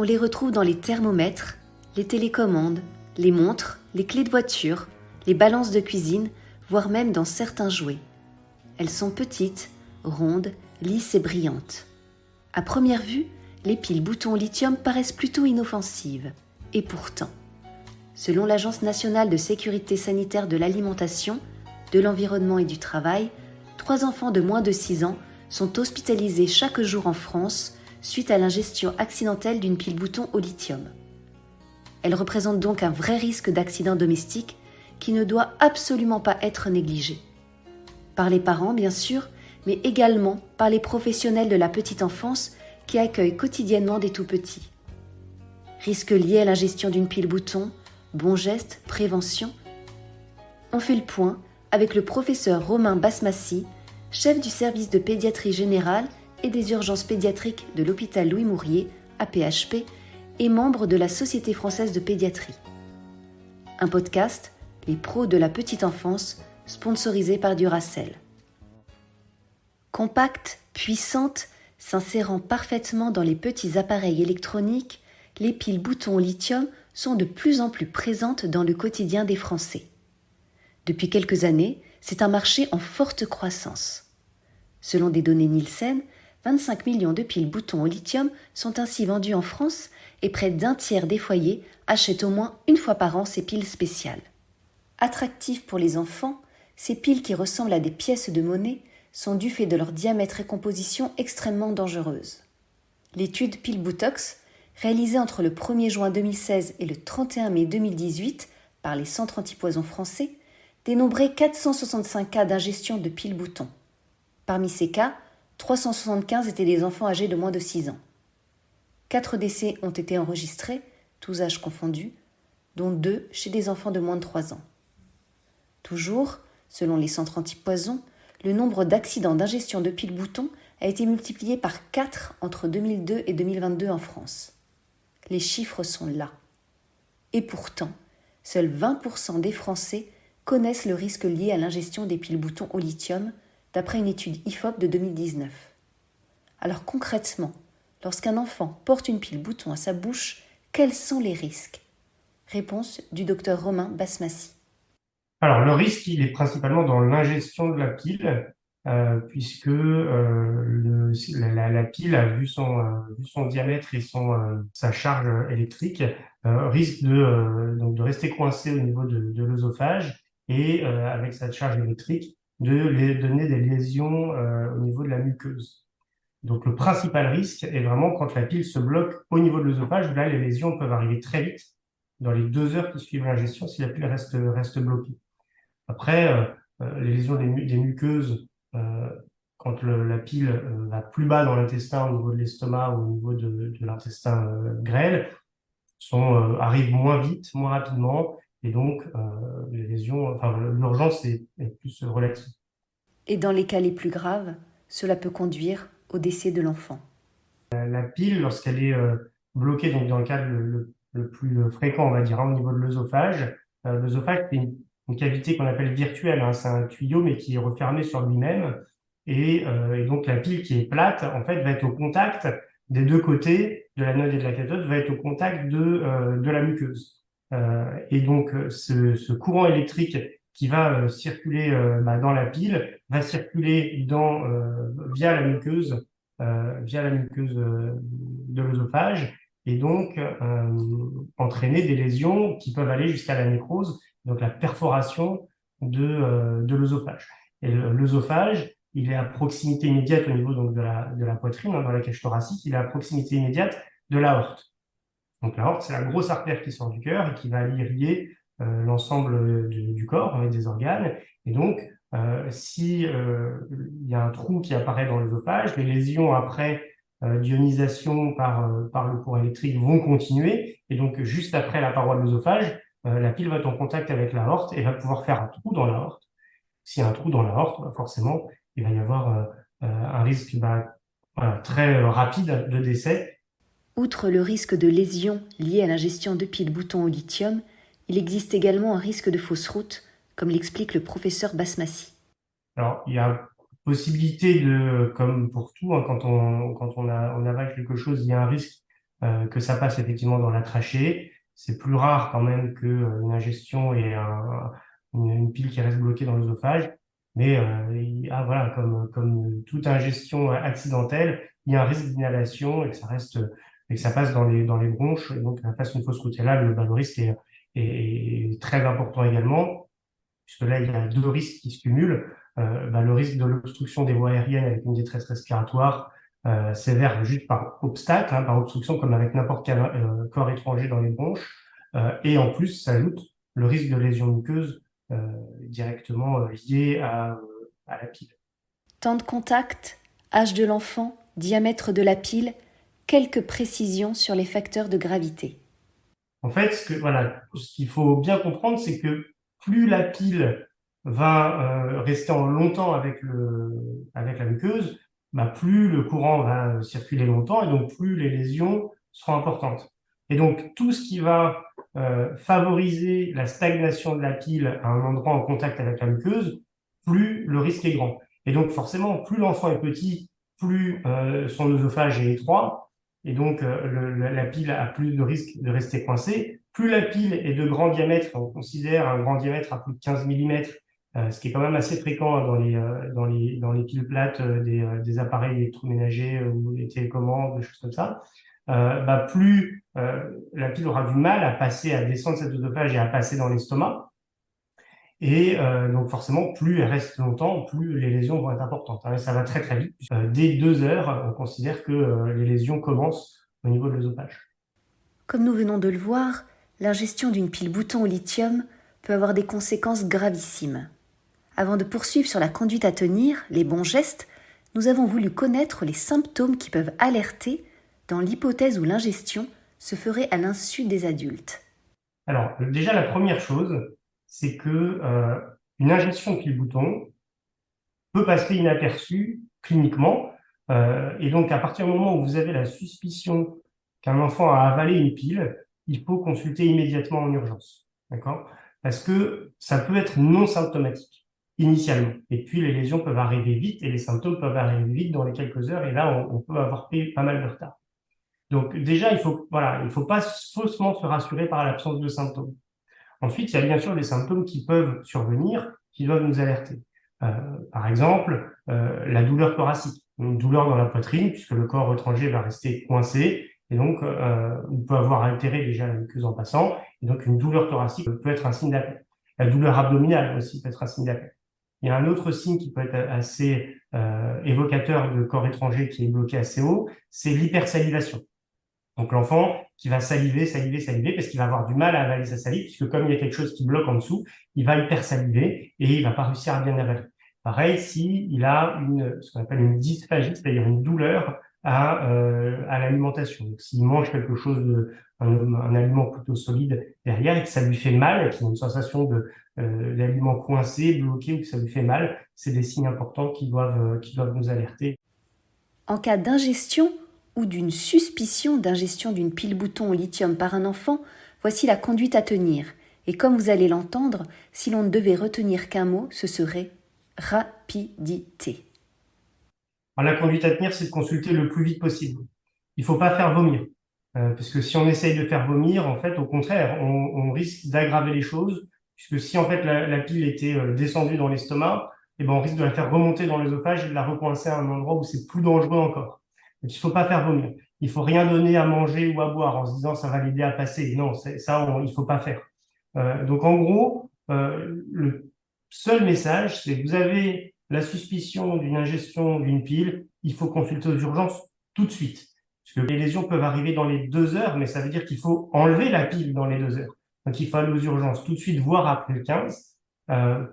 on les retrouve dans les thermomètres, les télécommandes, les montres, les clés de voiture, les balances de cuisine, voire même dans certains jouets. Elles sont petites, rondes, lisses et brillantes. À première vue, les piles boutons au lithium paraissent plutôt inoffensives. Et pourtant, selon l'Agence nationale de sécurité sanitaire de l'alimentation, de l'environnement et du travail, 3 enfants de moins de 6 ans sont hospitalisés chaque jour en France suite à l'ingestion accidentelle d'une pile bouton au lithium. Elle représente donc un vrai risque d'accident domestique qui ne doit absolument pas être négligé. Par les parents, bien sûr, mais également par les professionnels de la petite enfance qui accueillent quotidiennement des tout-petits. Risques liés à l'ingestion d'une pile bouton, bons gestes, prévention. On fait le point avec le professeur Romain Basmassi, chef du service de pédiatrie générale et des urgences pédiatriques de l'hôpital Louis Mourier, APHP, et membre de la Société française de pédiatrie. Un podcast, Les pros de la petite enfance, sponsorisé par Duracell. Compacte, puissante, s'insérant parfaitement dans les petits appareils électroniques, les piles boutons au lithium sont de plus en plus présentes dans le quotidien des Français. Depuis quelques années, c'est un marché en forte croissance. Selon des données Nielsen, 25 millions de piles boutons au lithium sont ainsi vendues en France et près d'un tiers des foyers achètent au moins une fois par an ces piles spéciales. Attractives pour les enfants, ces piles qui ressemblent à des pièces de monnaie sont du fait de leur diamètre et composition extrêmement dangereuses. L'étude Pile-Boutox, réalisée entre le 1er juin 2016 et le 31 mai 2018 par les centres antipoison français, dénombrait 465 cas d'ingestion de piles-boutons. Parmi ces cas, 375 étaient des enfants âgés de moins de 6 ans. 4 décès ont été enregistrés, tous âges confondus, dont 2 chez des enfants de moins de 3 ans. Toujours, selon les centres antipoison, le nombre d'accidents d'ingestion de piles-boutons a été multiplié par 4 entre 2002 et 2022 en France. Les chiffres sont là. Et pourtant, seuls 20% des Français connaissent le risque lié à l'ingestion des piles-boutons au lithium, d'après une étude IFOP de 2019. Alors concrètement, lorsqu'un enfant porte une pile-bouton à sa bouche, quels sont les risques ? Réponse du docteur Romain Basmassi. Alors, le risque, il est principalement dans l'ingestion de la pile, puisque la pile, vu son diamètre et sa charge électrique, risque donc de rester coincée au niveau de l'œsophage et, avec cette charge électrique, de donner des lésions au niveau de la muqueuse. Donc, le principal risque est vraiment quand la pile se bloque au niveau de l'œsophage. Là, les lésions peuvent arriver très vite, dans les 2 heures qui suivent l'ingestion, si la pile reste bloquée. Après, les lésions des muqueuses, quand la pile va plus bas dans l'intestin, au niveau de l'estomac ou au niveau de l'intestin grêle, arrivent moins vite, moins rapidement, et donc les lésions, l'urgence est plus relative. Et dans les cas les plus graves, cela peut conduire au décès de l'enfant. La pile, lorsqu'elle est bloquée, donc dans le cas le plus fréquent, on va dire, au niveau de l'œsophage, l'œsophage, c'est une cavité qu'on appelle virtuelle, hein, c'est un tuyau, mais qui est refermé sur lui-même. Et donc, la pile qui est plate, en fait, va être au contact des 2 côtés de l'anode et de la cathode, va être au contact de la muqueuse. Et donc, ce courant électrique qui va circuler dans la pile va circuler via la muqueuse de l'œsophage, et donc entraîner des lésions qui peuvent aller jusqu'à la nécrose, donc la perforation de l'œsophage. Et l'œsophage, il est à proximité immédiate au niveau donc, de la poitrine, hein, dans la cage thoracique, il est à proximité immédiate de l'aorte. Donc l'aorte, c'est la grosse artère qui sort du cœur et qui va aller irriguer l'ensemble du corps, hein, et des organes. Et donc, si il y a un trou qui apparaît dans l'œsophage, les lésions après d'ionisation par le courant électrique vont continuer. Et donc, juste après la paroi de l'œsophage, la pile va être en contact avec l'aorte et va pouvoir faire un trou dans l'aorte. S'il y a un trou dans l'aorte, forcément, il va y avoir un risque très rapide de décès. Outre le risque de lésion lié à l'ingestion de piles-boutons au lithium, il existe également un risque de fausse route, comme l'explique le professeur Basmassi. Alors, il y a possibilité comme pour tout, hein, quand on avale quelque chose, il y a un risque que ça passe effectivement dans la trachée. C'est plus rare quand même qu'une ingestion et une pile qui reste bloquée dans l'œsophage. Mais voilà, comme toute ingestion accidentelle, il y a un risque d'inhalation et que ça passe dans les bronches, et donc ça passe une fausse route. Et là, le risque est très important également, puisque là, il y a deux risques qui se cumulent. Le risque de l'obstruction des voies aériennes avec une détresse respiratoire sévère juste par obstacle, par obstruction, comme avec n'importe quel corps étranger dans les bronches. Et en plus, s'ajoute le risque de lésion muqueuse directement lié à la pile. Temps de contact, âge de l'enfant, diamètre de la pile, quelques précisions sur les facteurs de gravité. En fait, ce qu'il faut bien comprendre, c'est que plus la pile va rester en longtemps avec la muqueuse, plus le courant va circuler longtemps et donc plus les lésions seront importantes. Et donc tout ce qui va favoriser la stagnation de la pile à un endroit en contact avec la muqueuse, plus le risque est grand. Et donc forcément, plus l'enfant est petit, plus son œsophage est étroit, et donc la pile a plus de risque de rester coincée. Plus la pile est de grand diamètre, on considère un grand diamètre à plus de 15 mm, ce qui est quand même assez fréquent dans les piles plates des appareils électroménagers ou des télécommandes, des choses comme ça, plus la pile aura du mal à descendre cet œsophage et à passer dans l'estomac. Et donc forcément, plus elle reste longtemps, plus les lésions vont être importantes. Ça va très très vite. Dès 2 heures, on considère que les lésions commencent au niveau de l'œsophage. Comme nous venons de le voir, l'ingestion d'une pile bouton au lithium peut avoir des conséquences gravissimes. Avant de poursuivre sur la conduite à tenir, les bons gestes, nous avons voulu connaître les symptômes qui peuvent alerter dans l'hypothèse où l'ingestion se ferait à l'insu des adultes. Alors, déjà, la première chose, c'est que une ingestion de pile bouton peut passer inaperçue cliniquement. Et donc, à partir du moment où vous avez la suspicion qu'un enfant a avalé une pile, il faut consulter immédiatement en urgence. D'accord? Parce que ça peut être non symptomatique initialement. Et puis, les lésions peuvent arriver vite et les symptômes peuvent arriver vite dans les quelques heures. Et là, on peut avoir pris pas mal de retard. Donc, déjà, il faut pas faussement se rassurer par l'absence de symptômes. Ensuite, il y a bien sûr des symptômes qui peuvent survenir, qui doivent nous alerter. Par exemple, la douleur thoracique, une douleur dans la poitrine, puisque le corps étranger va rester coincé, et donc on peut avoir altéré déjà la muqueuse en passant, et donc une douleur thoracique peut être un signe d'appel. La douleur abdominale aussi peut être un signe d'appel. Il y a un autre signe qui peut être assez évocateur de corps étranger qui est bloqué assez haut, c'est l'hypersalivation. Donc l'enfant qui va saliver, parce qu'il va avoir du mal à avaler sa salive, puisque comme il y a quelque chose qui bloque en dessous, il va hypersaliver et il va pas réussir à bien avaler. Pareil, s'il a ce qu'on appelle une dysphagie, c'est-à-dire une douleur à l'alimentation. Donc s'il mange quelque chose un aliment plutôt solide derrière et que ça lui fait mal, qu'il a une sensation d'aliment coincé, bloqué ou que ça lui fait mal, c'est des signes importants qui doivent nous alerter. En cas d'ingestion ou d'une suspicion d'ingestion d'une pile bouton au lithium par un enfant, voici la conduite à tenir. Et comme vous allez l'entendre, si l'on ne devait retenir qu'un mot, ce serait rapidité. Alors, la conduite à tenir, c'est de consulter le plus vite possible. Il ne faut pas faire vomir, parce que si on essaye de faire vomir, en fait, au contraire, on risque d'aggraver les choses, puisque si en fait la pile était descendue dans l'estomac, on risque de la faire remonter dans l'œsophage et de la recoincer à un endroit où c'est plus dangereux encore. Donc il ne faut pas faire vomir. Il ne faut rien donner à manger ou à boire en se disant ça va l'aider à passer. Non, il ne faut pas faire. Donc en gros, le seul message, c'est que vous avez la suspicion d'une ingestion d'une pile, il faut consulter aux urgences tout de suite. Parce que les lésions peuvent arriver dans les 2 heures, mais ça veut dire qu'il faut enlever la pile dans les 2 heures. Donc il faut aller aux urgences tout de suite, voire après le 15,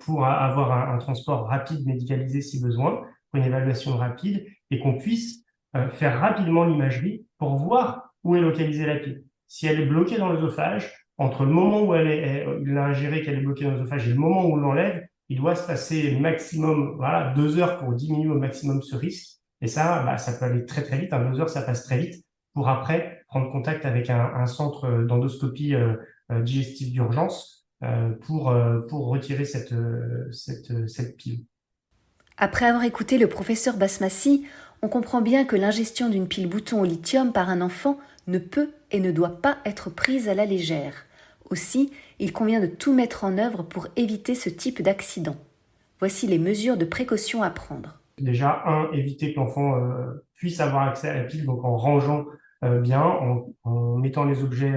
pour avoir un transport rapide médicalisé si besoin, pour une évaluation rapide, et qu'on puisse faire rapidement l'imagerie pour voir où est localisée la pile. Si elle est bloquée dans l'œsophage, entre le moment où il l'a ingérée, qu'elle est bloquée dans l'œsophage, et le moment où on l'enlève, il doit se passer maximum 2 heures pour diminuer au maximum ce risque. Et ça, ça peut aller très très vite. 2 heures, ça passe très vite pour après prendre contact avec un centre d'endoscopie digestive d'urgence pour retirer cette pile. Après avoir écouté le professeur Basmassi, on comprend bien que l'ingestion d'une pile bouton au lithium par un enfant ne peut et ne doit pas être prise à la légère. Aussi, il convient de tout mettre en œuvre pour éviter ce type d'accident. Voici les mesures de précaution à prendre. Déjà, éviter que l'enfant puisse avoir accès à la pile, donc en rangeant bien, en mettant les objets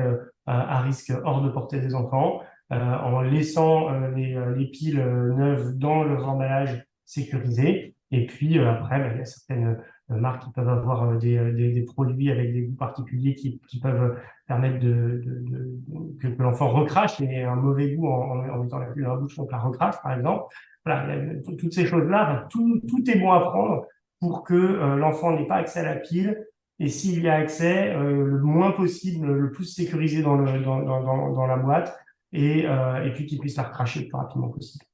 à risque hors de portée des enfants, en laissant les piles neuves dans leurs emballages sécurisés. Et puis après, il y a certaines marques qui peuvent avoir des produits avec des goûts particuliers qui peuvent permettre que l'enfant recrache et ait un mauvais goût en mettant la pile dans la bouche, donc la recrache par exemple. Voilà, toutes ces choses-là, tout est bon à prendre pour que l'enfant n'ait pas accès à la pile, et s'il y a accès, le moins possible, le plus sécurisé dans la boîte, et puis qu'il puisse la recracher le plus rapidement possible.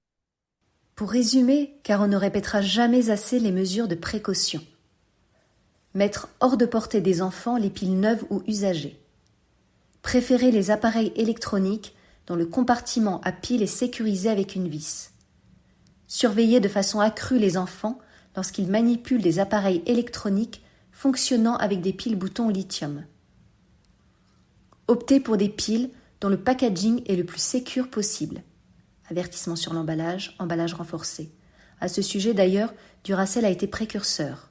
Pour résumer, car on ne répétera jamais assez les mesures de précaution. Mettre hors de portée des enfants les piles neuves ou usagées. Préférer les appareils électroniques dont le compartiment à pile est sécurisé avec une vis. Surveiller de façon accrue les enfants lorsqu'ils manipulent des appareils électroniques fonctionnant avec des piles boutons au lithium. Opter pour des piles dont le packaging est le plus sécure possible. Avertissement sur l'emballage, emballage renforcé. À ce sujet d'ailleurs, Duracell a été précurseur.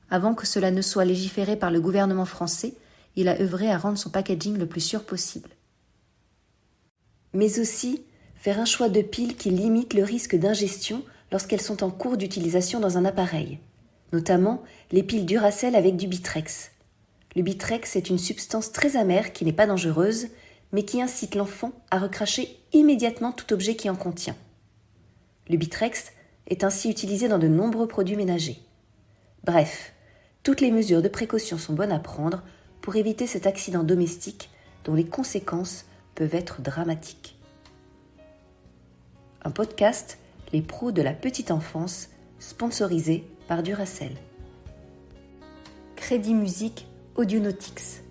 Avant que cela ne soit légiféré par le gouvernement français, il a œuvré à rendre son packaging le plus sûr possible. Mais aussi, faire un choix de piles qui limite le risque d'ingestion lorsqu'elles sont en cours d'utilisation dans un appareil, notamment les piles Duracell avec du Bitrex. Le Bitrex est une substance très amère qui n'est pas dangereuse, mais qui incite l'enfant à recracher immédiatement tout objet qui en contient. Le Bitrex est ainsi utilisé dans de nombreux produits ménagers. Bref, toutes les mesures de précaution sont bonnes à prendre pour éviter cet accident domestique dont les conséquences peuvent être dramatiques. Un podcast, Les pros de la petite enfance, sponsorisé par Duracell. Crédit Musique Audionautics.